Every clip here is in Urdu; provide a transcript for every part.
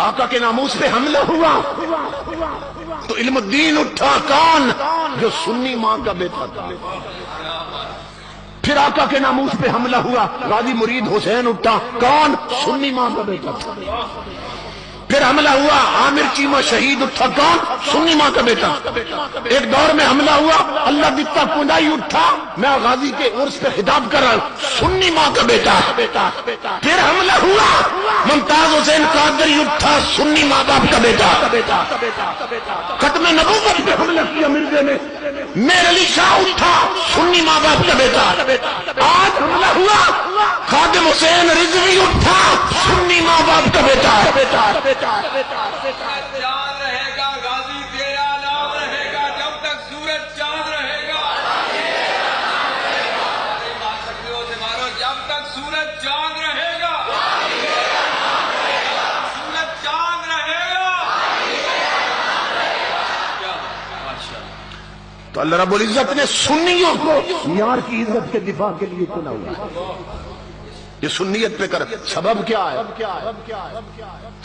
آقا کے ناموس پہ حملہ ہوا تو علم الدین اٹھا، کون؟ جو سنی ماں کا بیٹا تھا۔ پھر آقا کے ناموس پہ حملہ ہوا، غازی مرید حسین اٹھا، کون؟ سنی ماں کا بیٹا تھا۔ پھر حملہ ہوا، عامر چیمہ شہید اٹھا، کون؟ سنی ماں کا بیٹا۔ ایک دور میں حملہ ہوا، اللہ دتا کنڈائی اٹھا، میں غازی کے عرس پہ خطاب کر رہا ہوں، سنی ماں کا بیٹا۔ پھر حملہ ہوا، ممتاز حسین قادری اٹھا، سنی ماں باپ کا بیٹا۔ ختم نبوت پہ حملہ کیا مرزا نے، میر علی شاہ اٹھا، سنی ماں باپ کا بیٹا۔ آج حملہ ہوا، خادم حسین رضوی اٹھا، سنی ماں باپ کا بیٹا۔ چاند رہے گا غازی تیرا نام رہے گا، جب تک سورج چاند رہے گا۔ مارو، جب تک سورج چاند رہے گا، سورج چاند رہے گا۔ تو اللہ رب العزت نے سنیوں کو یار کی عزت کے دفاع کے لیے چنا ہوا۔ یہ سنیت پہ کر، سبب کیا ہے؟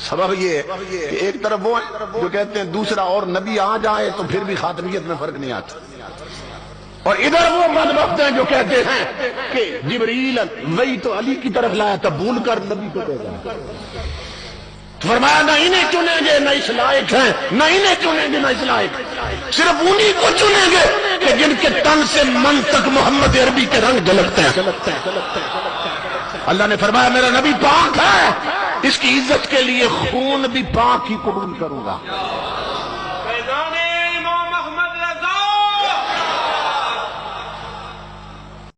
سبب یہ ہے کہ ایک طرف وہ ہیں جو کہتے ہیں دوسرا اور نبی آ جائے تو پھر بھی خاتمیت میں فرق نہیں آتا، اور ادھر وہ بدبخت ہیں جو کہتے ہیں کہ جبریل وہی تو علی کی طرف لایا تھا، بھول کر نبی کو دے گا۔ فرمایا نہ انہیں چنیں گے نہ اس لائق ہیں، نہ انہیں چنیں گے نہ اس لائق، صرف انہی کو چنیں گے کہ جن کے تن سے من تک محمد عربی کے رنگ جھلکتے ہیں۔ اللہ نے فرمایا میرا نبی پاک ہے، اس کی عزت کے لیے خون بھی پاک ہی قبول کروں گا۔